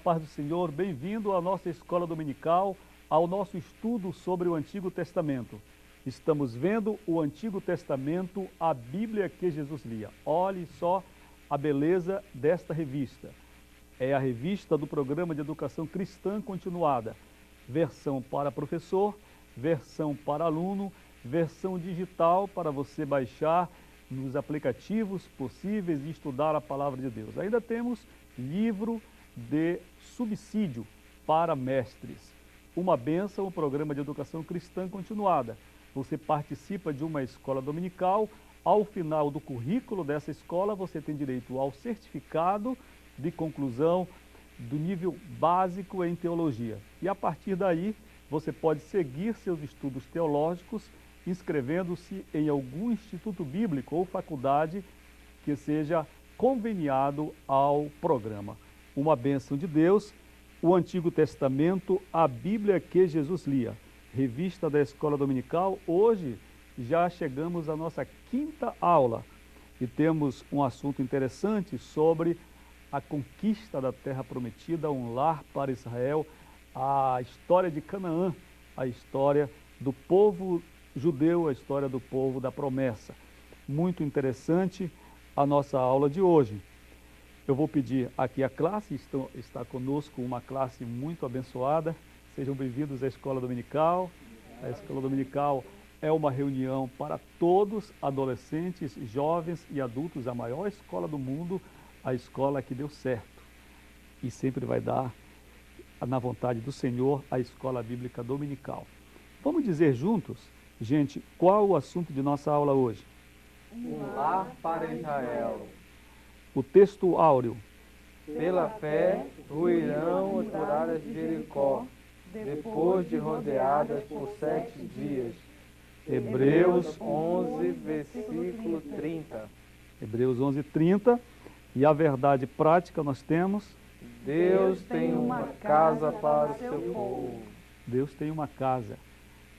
paz do Senhor, bem-vindo à nossa escola dominical, ao nosso estudo sobre o Antigo Testamento. Estamos vendo o Antigo Testamento, a Bíblia que Jesus lia. Olhe só a beleza desta revista. É a revista do Programa de Educação Cristã Continuada. Versão para professor, versão para aluno, versão digital para você baixar nos aplicativos possíveis e estudar a Palavra de Deus. Ainda temos livro de subsídio para mestres. Uma bênção, o Programa de Educação Cristã Continuada. Você participa de uma escola dominical. Ao final do currículo dessa escola, você tem direito ao certificado de conclusão do nível básico em teologia. E a partir daí, você pode seguir seus estudos teológicos, inscrevendo-se em algum instituto bíblico ou faculdade que seja conveniado ao programa. Uma bênção de Deus, o Antigo Testamento, a Bíblia que Jesus lia. Revista da Escola Dominical. Hoje já chegamos à nossa quinta aula e temos um assunto interessante sobre a conquista da Terra Prometida, um lar para Israel, a história de Canaã, a história do povo judeu, a história do povo da promessa. Muito interessante a nossa aula de hoje. Eu vou pedir aqui a classe, está conosco uma classe muito abençoada. Sejam bem-vindos à Escola Dominical. A Escola Dominical é uma reunião para todos, adolescentes, jovens e adultos, a maior escola do mundo, a escola que deu certo. E sempre vai dar, na vontade do Senhor, a Escola Bíblica Dominical. Vamos dizer juntos, gente, qual o assunto de nossa aula hoje? Um lar para Israel. O texto áureo. Pela fé, ruirão as muralhas de Jericó, depois de rodeadas por 7 dias. Hebreus 11, versículo 30. Hebreus 11, 30. E a verdade prática nós temos? Deus tem uma casa para o seu povo. Deus tem uma casa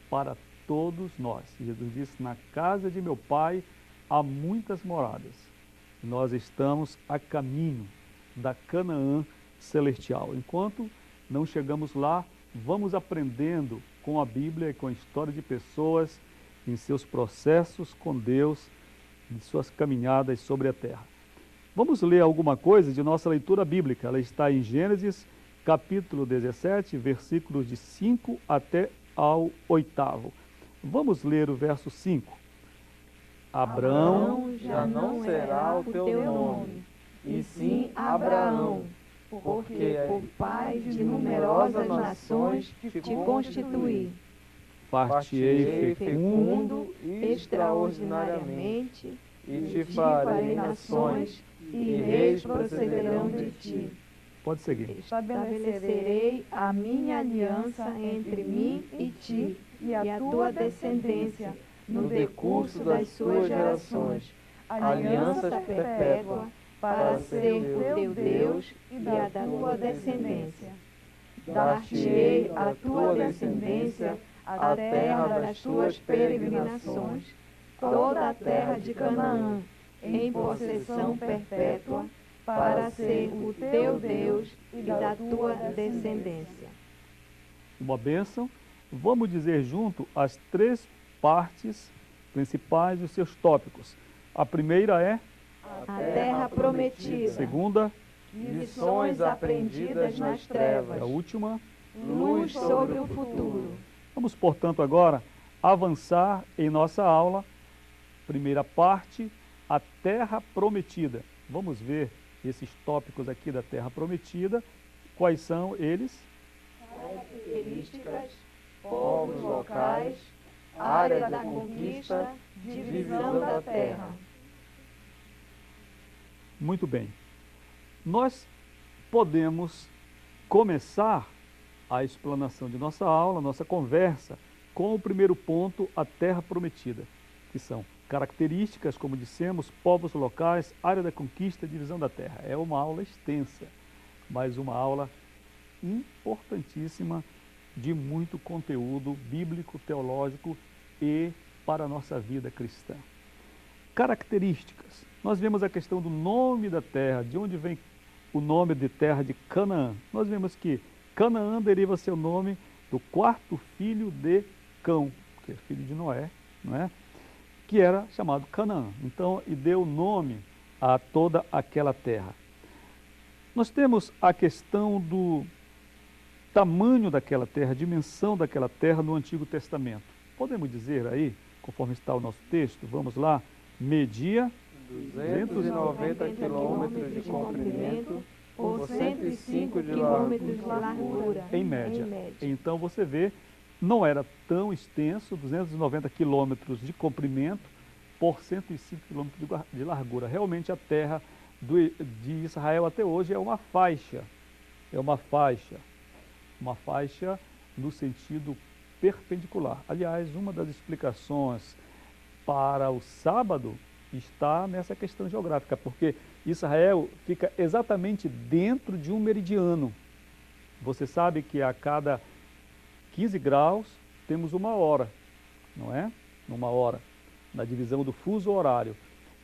para todos nós. Jesus disse, na casa de meu Pai há muitas moradas. Nós estamos a caminho da Canaã celestial. Enquanto não chegamos lá, vamos aprendendo com a Bíblia e com a história de pessoas em seus processos com Deus, em suas caminhadas sobre a terra. Vamos ler alguma coisa de nossa leitura bíblica. Ela está em Gênesis, capítulo 17, versículos de 5 até ao 8º. Vamos ler o verso 5. Abrão já não será o teu nome, e sim Abraão, porque por pai de numerosas nações te constituí. Far-te-ei fecundo extraordinariamente, e te farei nações, e reis procederão de ti. Pode seguir. Estabelecerei a minha aliança entre mim e ti, e a tua descendência, no decurso das suas gerações, aliança perpétua, para ser o teu Deus e a da tua descendência. Dar-te-ei a tua descendência a terra das tuas peregrinações, toda a terra de Canaã, em possessão perpétua, para ser o teu Deus e da tua descendência. Uma bênção. Vamos dizer junto as 3 partes principais dos seus tópicos. A primeira é a terra prometida. Segunda, lições aprendidas nas trevas. A última, luz sobre o futuro. Vamos, portanto, agora avançar em nossa aula. Primeira parte, a terra prometida. Vamos ver esses tópicos aqui da terra prometida. Quais são eles? Características, povos locais, área da conquista, divisão da terra. Muito bem. Nós podemos começar a explanação de nossa aula, nossa conversa, com o primeiro ponto, a terra prometida, que são características, como dissemos, povos locais, área da conquista, divisão da terra. É uma aula extensa, mas uma aula importantíssima, de muito conteúdo bíblico, teológico e para a nossa vida cristã. Características. Nós vemos a questão do nome da terra, de onde vem o nome de terra de Canaã. Nós vemos que Canaã deriva seu nome do quarto filho de Cão, que é filho de Noé, não é? Que era chamado Canaã. Então, e deu nome a toda aquela terra. Nós temos a questão do tamanho daquela terra, a dimensão daquela terra no Antigo Testamento. Podemos dizer aí, conforme está o nosso texto, vamos lá, media 290 quilômetros de comprimento por 105 quilômetros de largura. Em média. Então você vê, não era tão extenso, 290 quilômetros de comprimento por 105 quilômetros de largura. Realmente a terra de Israel até hoje é uma faixa. Uma faixa no sentido perpendicular. Aliás, uma das explicações para o sábado está nessa questão geográfica, porque Israel fica exatamente dentro de um meridiano. Você sabe que a cada 15 graus temos uma hora, não é? Uma hora, na divisão do fuso horário.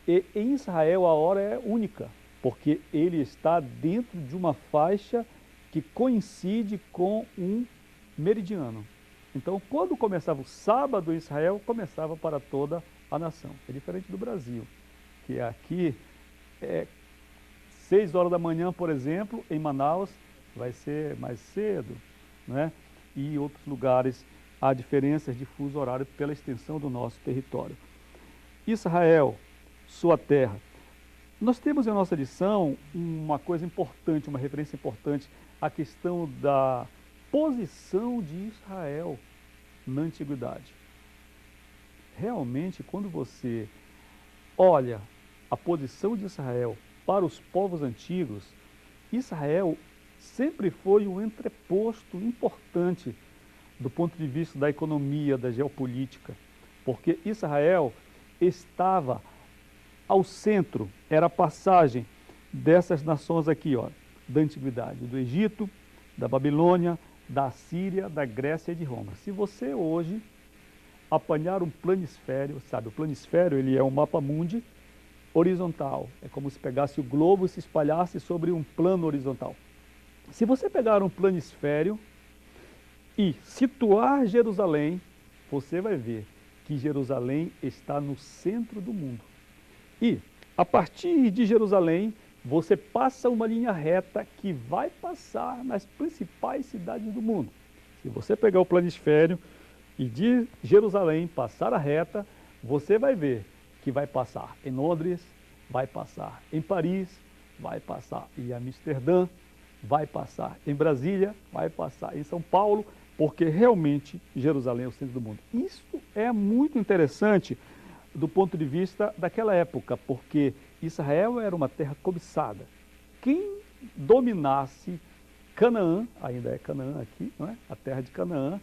E em Israel a hora é única, porque ele está dentro de uma faixa que coincide com um meridiano. Então, quando começava o sábado em Israel, começava para toda a nação. É diferente do Brasil, que aqui é 6 horas da manhã, por exemplo, em Manaus vai ser mais cedo, né? E em outros lugares há diferenças de fuso horário pela extensão do nosso território. Israel, sua terra. Nós temos em nossa lição uma coisa importante, uma referência importante, a questão da posição de Israel na antiguidade. Realmente, quando você olha a posição de Israel para os povos antigos, Israel sempre foi um entreposto importante do ponto de vista da economia, da geopolítica, porque Israel estava ao centro, era a passagem dessas nações aqui, ó, da antiguidade, do Egito, da Babilônia, da Síria, da Grécia e de Roma. Se você hoje apanhar um planisfério, sabe, o planisfério ele é um mapa mundi horizontal, é como se pegasse o globo e se espalhasse sobre um plano horizontal. Se você pegar um planisfério e situar Jerusalém, você vai ver que Jerusalém está no centro do mundo. E a partir de Jerusalém, você passa uma linha reta que vai passar nas principais cidades do mundo. Se você pegar o planisfério e de Jerusalém passar a reta, você vai ver que vai passar em Londres, vai passar em Paris, vai passar em Amsterdã, vai passar em Brasília, vai passar em São Paulo, porque realmente Jerusalém é o centro do mundo. Isso é muito interessante do ponto de vista daquela época, porque Israel era uma terra cobiçada. Quem dominasse Canaã, ainda é Canaã aqui, não é? A terra de Canaã,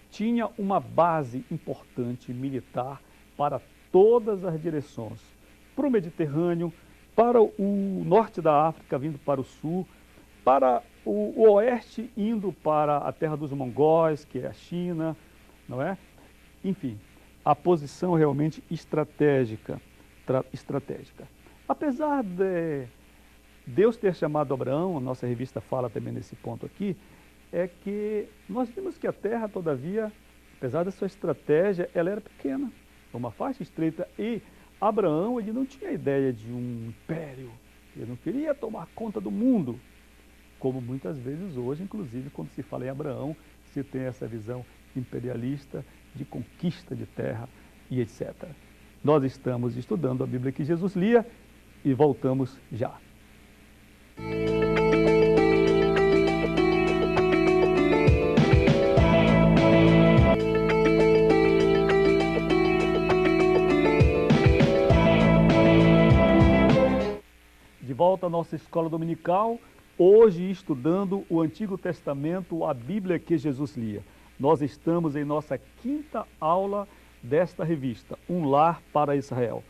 tinha uma base importante militar para todas as direções, para o Mediterrâneo, para o norte da África, vindo para o sul, para o oeste, indo para a terra dos mongóis, que é a China, não é? Enfim, a posição realmente estratégica. Apesar de Deus ter chamado Abraão, a nossa revista fala também nesse ponto aqui, é que nós vimos que a terra, todavia, apesar da sua estratégia, ela era pequena, uma faixa estreita, e Abraão ele não tinha ideia de um império, ele não queria tomar conta do mundo, como muitas vezes hoje, inclusive quando se fala em Abraão, se tem essa visão imperialista de conquista de terra e etc. Nós estamos estudando a Bíblia que Jesus lia e voltamos já. De volta à nossa escola dominical, hoje estudando o Antigo Testamento, a Bíblia que Jesus lia. Nós estamos em nossa quinta aula desta revista, Um Lar para Israel.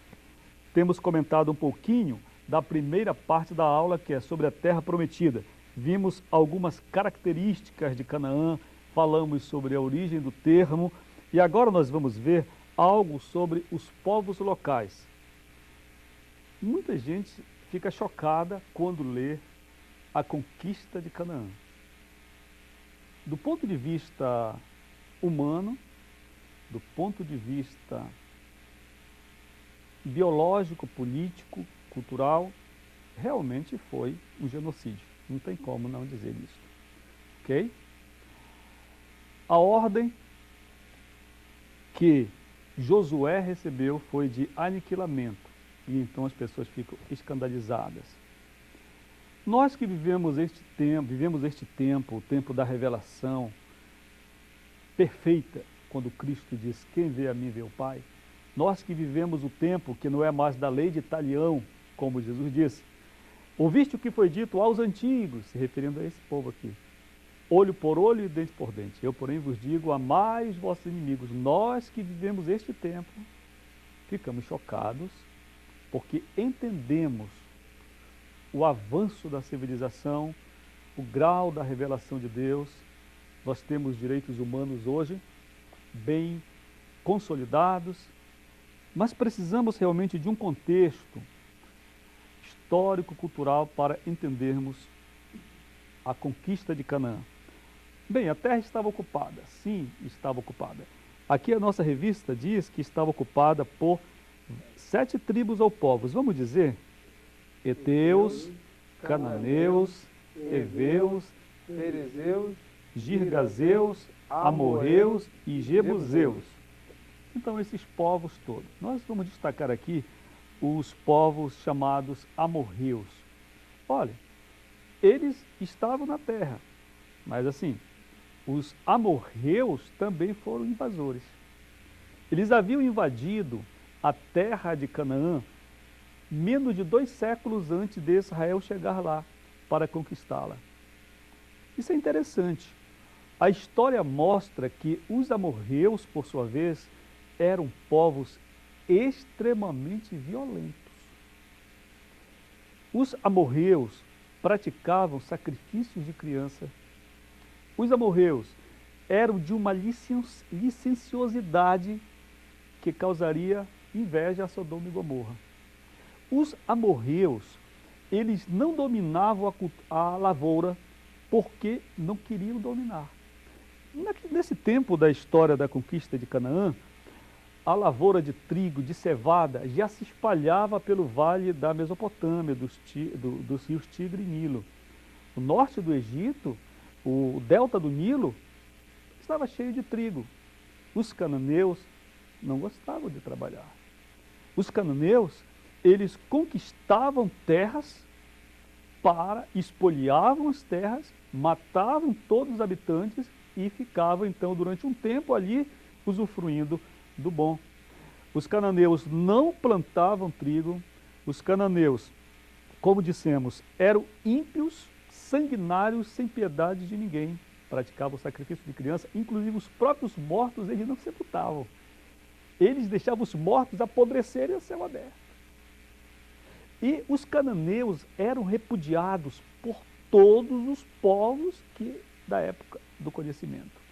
Temos comentado um pouquinho da primeira parte da aula, que é sobre a Terra Prometida. Vimos algumas características de Canaã, falamos sobre a origem do termo, e agora nós vamos ver algo sobre os povos locais. Muita gente fica chocada quando lê a conquista de Canaã. Do ponto de vista humano, do ponto de vista biológico, político, cultural, realmente foi um genocídio. Não tem como não dizer isso. Ok? A ordem que Josué recebeu foi de aniquilamento. E então as pessoas ficam escandalizadas. Nós que vivemos este tempo, o tempo da revelação perfeita, quando Cristo diz, quem vê a mim vê o Pai. Nós que vivemos o tempo que não é mais da lei de Talião, como Jesus disse. Ouviste o que foi dito aos antigos, se referindo a esse povo aqui. Olho por olho e dente por dente. Eu, porém, vos digo, amai os vossos inimigos. Nós que vivemos este tempo, ficamos chocados, porque entendemos o avanço da civilização, o grau da revelação de Deus. Nós temos direitos humanos hoje bem consolidados, mas precisamos realmente de um contexto histórico-cultural para entendermos a conquista de Canaã. Bem, a terra estava ocupada, sim, estava ocupada. Aqui a nossa revista diz que estava ocupada por 7 tribos ou povos, vamos dizer, Heteus, Cananeus, Heveus, Ferezeus, Girgazeus, Amorreus e Jebuseus. Então, esses povos todos. Nós vamos destacar aqui os povos chamados amorreus. Olha, eles estavam na terra, mas assim, os amorreus também foram invasores. Eles haviam invadido a terra de Canaã menos de 2 séculos antes de Israel chegar lá para conquistá-la. Isso é interessante. A história mostra que os amorreus, por sua vez, eram povos extremamente violentos. Os amorreus praticavam sacrifícios de criança. Os amorreus eram de uma licenciosidade que causaria inveja a Sodoma e Gomorra. Os amorreus, eles não dominavam a lavoura porque não queriam dominar. Nesse tempo da história da conquista de Canaã, a lavoura de trigo, de cevada, já se espalhava pelo vale da Mesopotâmia, dos rios Tigre e Nilo. O norte do Egito, o delta do Nilo, estava cheio de trigo. Os cananeus não gostavam de trabalhar. Os cananeus, eles conquistavam terras, espoliavam as terras, matavam todos os habitantes e ficavam então durante um tempo ali usufruindo do bom. Os cananeus não plantavam trigo, os cananeus, como dissemos, eram ímpios, sanguinários, sem piedade de ninguém, praticavam o sacrifício de criança, inclusive os próprios mortos eles não sepultavam. Eles deixavam os mortos apodrecerem a céu aberto. E os cananeus eram repudiados por todos os povos da época do conhecimento.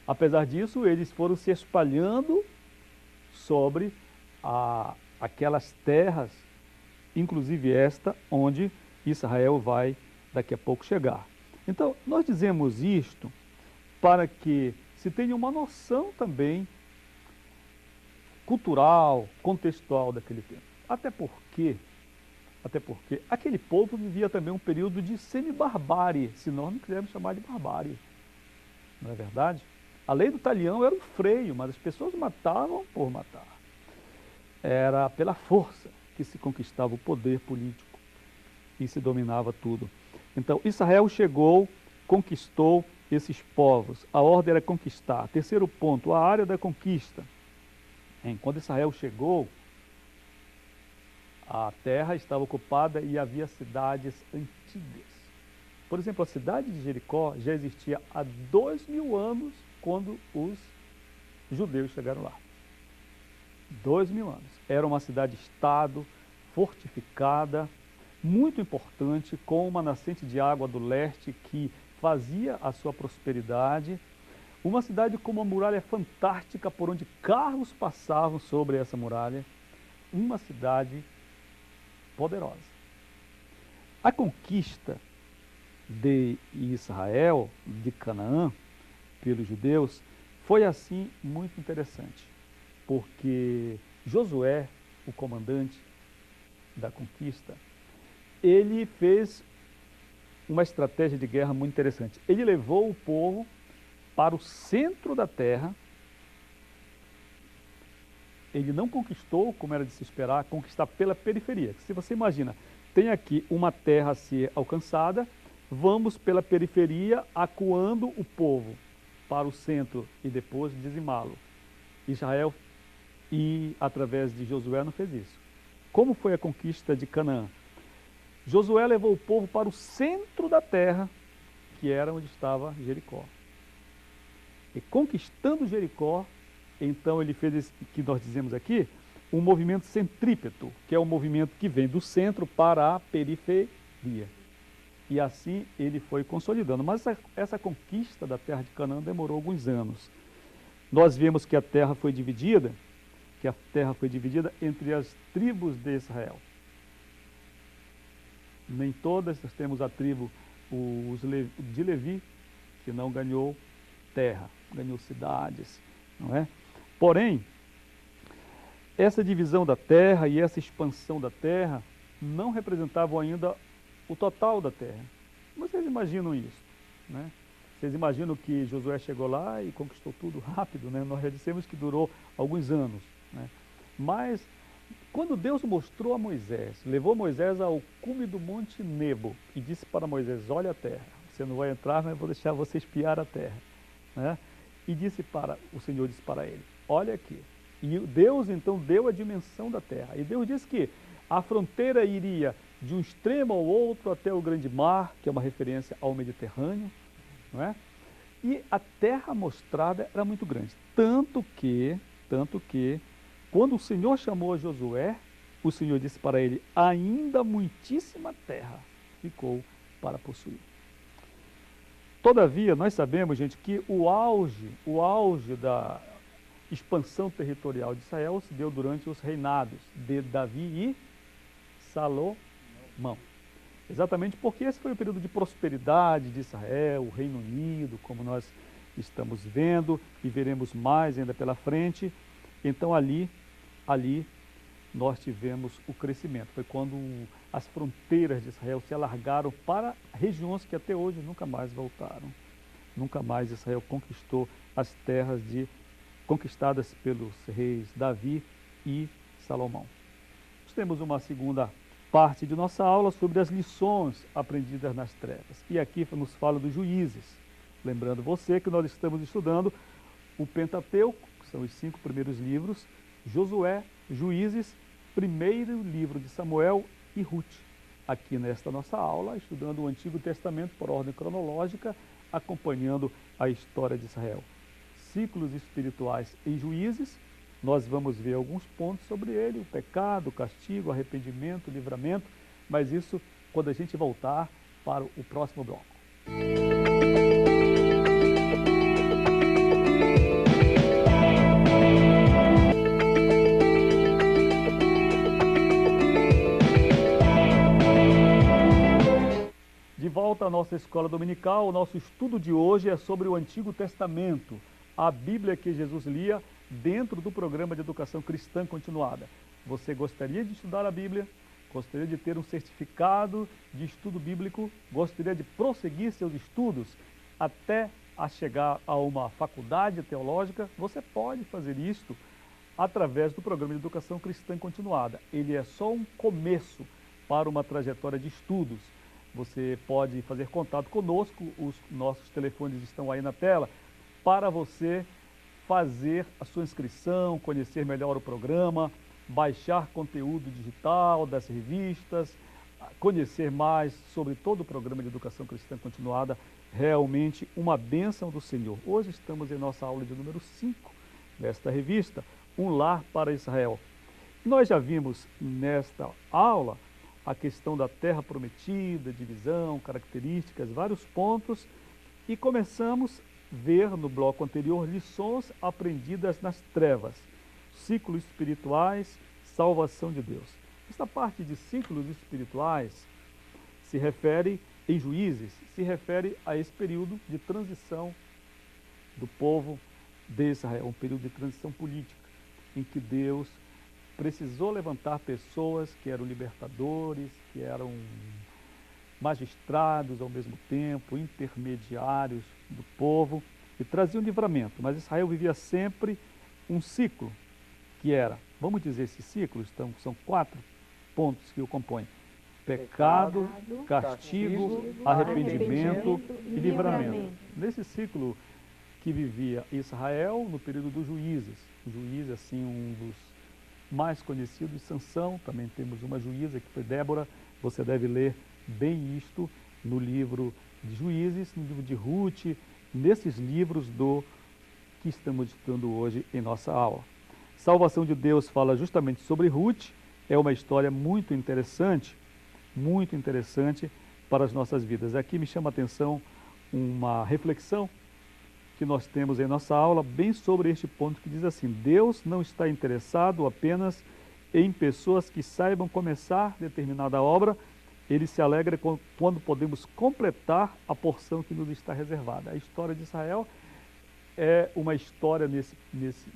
Apesar disso, eles foram se espalhando sobre aquelas terras, inclusive esta, onde Israel vai daqui a pouco chegar. Então, nós dizemos isto para que se tenha uma noção também cultural, contextual daquele tempo. Até porque aquele povo vivia também um período de semi-barbárie, se nós não quisermos chamar de barbárie. Não é verdade? A lei do talião era um freio, mas as pessoas matavam por matar. Era pela força que se conquistava o poder político e se dominava tudo. Então, Israel chegou, conquistou esses povos. A ordem era conquistar. Terceiro ponto, a área da conquista. Quando Israel chegou, a terra estava ocupada e havia cidades antigas. Por exemplo, a cidade de Jericó já existia há 2000 anos quando os judeus chegaram lá. 2000 anos. Era uma cidade-estado, fortificada, muito importante, com uma nascente de água do leste que fazia a sua prosperidade. Uma cidade com uma muralha fantástica por onde carros passavam sobre essa muralha. Uma cidade poderosa. A conquista de Israel, de Canaã, pelos judeus, foi assim muito interessante, porque Josué, o comandante da conquista, ele fez uma estratégia de guerra muito interessante. Ele levou o povo para o centro da terra. Ele não conquistou, como era de se esperar, conquistar pela periferia. Se você imagina, tem aqui uma terra a ser alcançada, vamos pela periferia acuando o povo para o centro e depois dizimá-lo. Israel, e através de Josué, não fez isso. Como foi a conquista de Canaã? Josué levou o povo para o centro da terra, que era onde estava Jericó. E conquistando Jericó, então ele fez esse que nós dizemos aqui, um movimento centrípeto, que é um movimento que vem do centro para a periferia. E assim ele foi consolidando. Mas essa conquista da terra de Canaã demorou alguns anos. Nós vemos que a terra foi dividida, entre as tribos de Israel. Nem todas, nós temos a tribo de Levi, que não ganhou terra, ganhou cidades, não é? Porém, essa divisão da terra e essa expansão da terra não representavam ainda o total da terra. Vocês imaginam isso, né? Vocês imaginam que Josué chegou lá e conquistou tudo rápido, né? Nós já dissemos que durou alguns anos, né? Mas quando Deus mostrou a Moisés, levou Moisés ao cume do Monte Nebo e disse para Moisés: olha a terra, você não vai entrar, mas eu vou deixar você espiar a terra, né? E o Senhor disse para ele: olha aqui. E Deus então deu a dimensão da terra. E Deus disse que a fronteira iria de um extremo ao outro até o grande mar, que é uma referência ao Mediterrâneo, não é? E a terra mostrada era muito grande. Tanto que, quando o Senhor chamou a Josué, o Senhor disse para ele: ainda muitíssima terra ficou para possuir. Todavia, nós sabemos, gente, que o auge da expansão territorial de Israel se deu durante os reinados de Davi e Salomão. Exatamente porque esse foi o período de prosperidade de Israel, o Reino Unido, como nós estamos vendo e veremos mais ainda pela frente. Então ali nós tivemos o crescimento. Foi quando as fronteiras de Israel se alargaram para regiões que até hoje nunca mais voltaram. Nunca mais Israel conquistou as terras conquistadas pelos reis Davi e Salomão. Nós temos uma segunda parte de nossa aula sobre as lições aprendidas nas trevas. E aqui nos fala dos juízes. Lembrando você que nós estamos estudando o Pentateuco, que são os 5 primeiros livros, Josué, Juízes, primeiro livro de Samuel e Ruth. Aqui nesta nossa aula, estudando o Antigo Testamento por ordem cronológica, acompanhando a história de Israel. Ciclos espirituais em Juízes, nós vamos ver alguns pontos sobre ele, o pecado, o castigo, o arrependimento, o livramento, mas isso quando a gente voltar para o próximo bloco. De volta à nossa escola dominical, o nosso estudo de hoje é sobre o Antigo Testamento, a Bíblia que Jesus lia dentro do programa de educação cristã continuada. Você gostaria de estudar a Bíblia? Gostaria de ter um certificado de estudo bíblico? Gostaria de prosseguir seus estudos até a chegar a uma faculdade teológica? Você pode fazer isto através do programa de educação cristã continuada. Ele é só um começo para uma trajetória de estudos. Você pode fazer contato conosco, os nossos telefones estão aí na tela, para você fazer a sua inscrição, conhecer melhor o programa, baixar conteúdo digital das revistas, conhecer mais sobre todo o programa de educação cristã continuada. Realmente uma bênção do Senhor. Hoje estamos em nossa aula de número 5 desta revista, Um Lar para Israel. Nós já vimos nesta aula a questão da terra prometida, divisão, características, vários pontos, e começamos a ver no bloco anterior lições aprendidas nas trevas, ciclos espirituais, salvação de Deus. Esta parte de ciclos espirituais se refere em Juízes se refere a esse período de transição do povo de Israel, um período de transição política, em que Deus precisou levantar pessoas que eram libertadores, que eram magistrados ao mesmo tempo, intermediários do povo, e traziam livramento. Mas Israel vivia sempre um ciclo, que era, vamos dizer esse ciclo, então, são 4 pontos que o compõem: pecado, castigo, arrependimento e livramento. Nesse ciclo que vivia Israel no período dos juízes, o juiz, assim, um dos mais conhecidos, Sansão, também temos uma juíza que foi Débora, você deve ler bem isto no livro de Juízes, no livro de Ruth, nesses livros que estamos estudando hoje em nossa aula. Salvação de Deus fala justamente sobre Ruth, é uma história muito interessante para as nossas vidas. Aqui me chama a atenção uma reflexão que nós temos em nossa aula, bem sobre este ponto que diz assim: Deus não está interessado apenas em pessoas que saibam começar determinada obra, Ele se alegra quando podemos completar a porção que nos está reservada. A história de Israel é uma história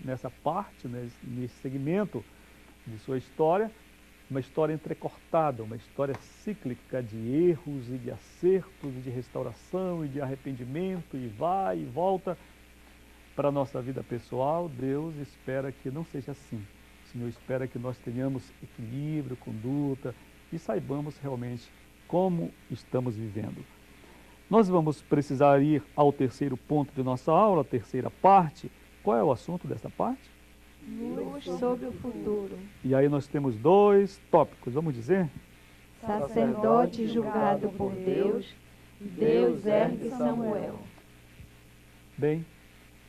nessa parte, nesse segmento de sua história, uma história entrecortada, uma história cíclica de erros e de acertos, e de restauração e de arrependimento, e vai e volta. Para a nossa vida pessoal, Deus espera que não seja assim. O Senhor espera que nós tenhamos equilíbrio, conduta e saibamos realmente como estamos vivendo. Nós vamos precisar ir ao terceiro ponto de nossa aula, a terceira parte. Qual é o assunto dessa parte? Luz sobre o futuro. E aí nós temos 2 tópicos, vamos dizer? Sacerdote julgado por Deus, Deus ergue Samuel. Bem,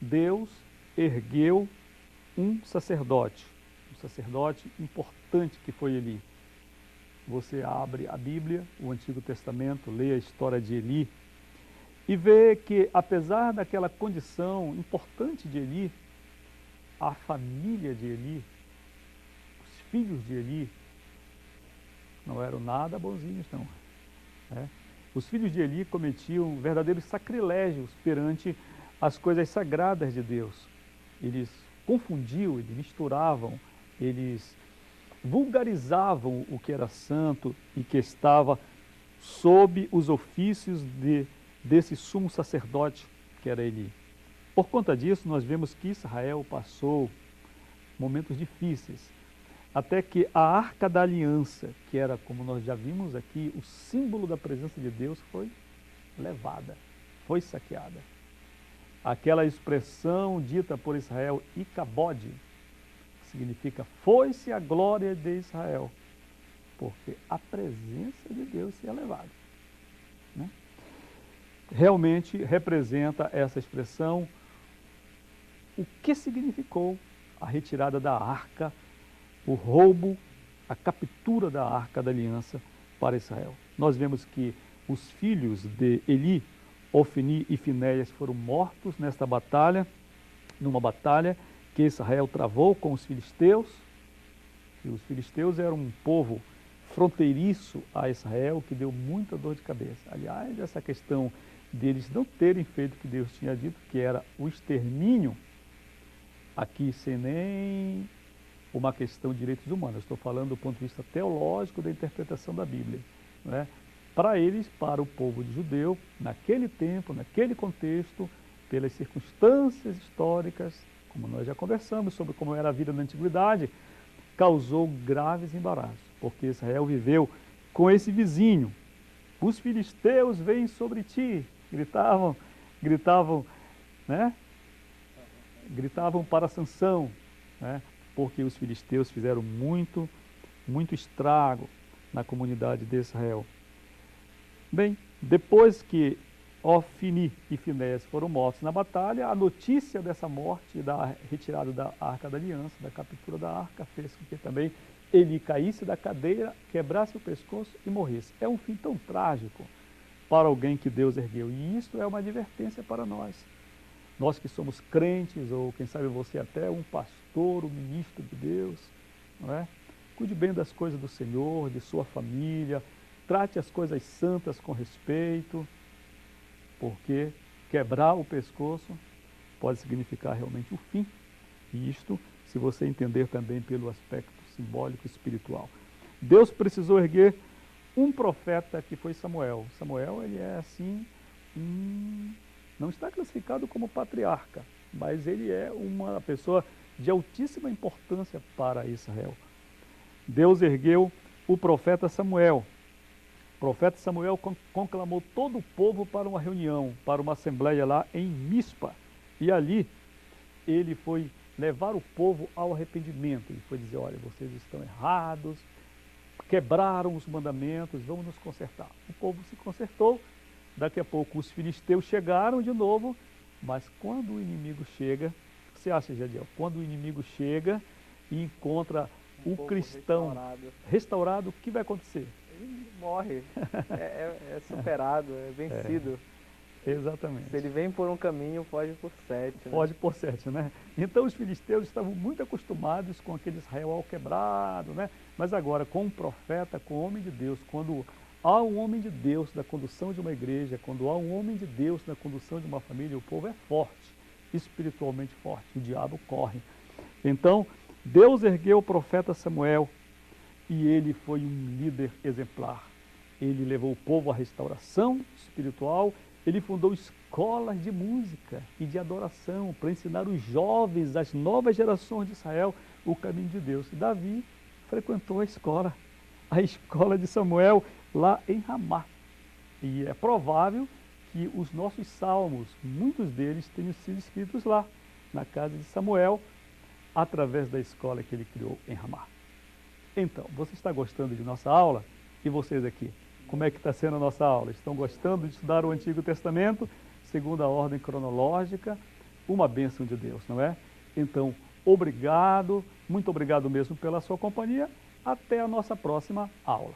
Deus ergueu um sacerdote importante que foi Eli. Você abre a Bíblia, o Antigo Testamento, lê a história de Eli e vê que, apesar daquela condição importante de Eli, a família de Eli, os filhos de Eli, não eram nada bonzinhos, não. Os filhos de Eli cometiam verdadeiros sacrilégios perante as coisas sagradas de Deus. Eles confundiam, eles misturavam, eles vulgarizavam o que era santo e que estava sob os ofícios desse sumo sacerdote que era Eli. Por conta disso, nós vemos que Israel passou momentos difíceis, até que a Arca da Aliança, que era, como nós já vimos aqui, o símbolo da presença de Deus, foi levada, foi saqueada. Aquela expressão dita por Israel, Icabode, que significa foi-se a glória de Israel, porque a presença de Deus se é levada. Realmente representa essa expressão o que significou a retirada da arca, o roubo, a captura da Arca da Aliança para Israel. Nós vemos que os filhos de Eli, Ofni e Finéias, foram mortos nesta batalha, numa batalha que Israel travou com os filisteus. E os filisteus eram um povo fronteiriço a Israel, que deu muita dor de cabeça. Aliás, essa questão deles não terem feito o que Deus tinha dito, que era o extermínio, aqui sem nem uma questão de direitos humanos, estou falando do ponto de vista teológico da interpretação da Bíblia. Para eles, para o povo judeu, naquele tempo, naquele contexto, pelas circunstâncias históricas, como nós já conversamos sobre como era a vida na antiguidade, causou graves embaraços, porque Israel viveu com esse vizinho. Os filisteus vêm sobre ti, gritavam, gritavam para Sansão, porque os filisteus fizeram muito estrago na comunidade de Israel. Bem, depois que Ofni e Finéias foram mortos na batalha, a notícia dessa morte, da retirada da Arca da Aliança, da captura da Arca, fez com que também Eli caísse da cadeira, quebrasse o pescoço e morresse. É um fim tão trágico para alguém que Deus ergueu. E isso é uma advertência para nós. Nós que somos crentes, ou quem sabe você até um pastor, um ministro de Deus, não é? Cuide bem das coisas do Senhor, de sua família, trate as coisas santas com respeito, porque quebrar o pescoço pode significar realmente o fim. E isto, se você entender também pelo aspecto simbólico e espiritual. Deus precisou erguer um profeta que foi Samuel. Samuel, ele é assim, não está classificado como patriarca, mas ele é uma pessoa de altíssima importância para Israel. Deus ergueu o profeta Samuel. O profeta Samuel conclamou todo o povo para uma reunião, para uma assembleia lá em Mispa. E ali ele foi levar o povo ao arrependimento. Ele foi dizer, olha, vocês estão errados, quebraram os mandamentos, vamos nos consertar. O povo se consertou, daqui a pouco os filisteus chegaram de novo, mas quando o inimigo chega, o que você acha, Jadiel? Quando o inimigo chega e encontra o cristão restaurado, o que vai acontecer? Ele morre, é superado, é vencido. Exatamente. Se ele vem por um caminho, foge por 7. Né? Foge por 7, né? Então os filisteus estavam muito acostumados com aquele Israel quebrado, né? Mas agora com um profeta, com um homem de Deus, quando há um homem de Deus na condução de uma igreja, quando há um homem de Deus na condução de uma família, o povo é forte, espiritualmente forte, o diabo corre. Então, Deus ergueu o profeta Samuel e ele foi um líder exemplar. Ele levou o povo à restauração espiritual. Ele fundou escolas de música e de adoração para ensinar os jovens, as novas gerações de Israel, o caminho de Deus. E Davi frequentou a escola de Samuel lá em Ramá. E é provável que os nossos salmos, muitos deles tenham sido escritos lá, na casa de Samuel, através da escola que ele criou em Ramá. Então, você está gostando de nossa aula? E vocês aqui? Como é que está sendo a nossa aula? Estão gostando de estudar o Antigo Testamento, segundo a ordem cronológica? Uma bênção de Deus, não é? Então, obrigado, muito obrigado mesmo pela sua companhia. Até a nossa próxima aula.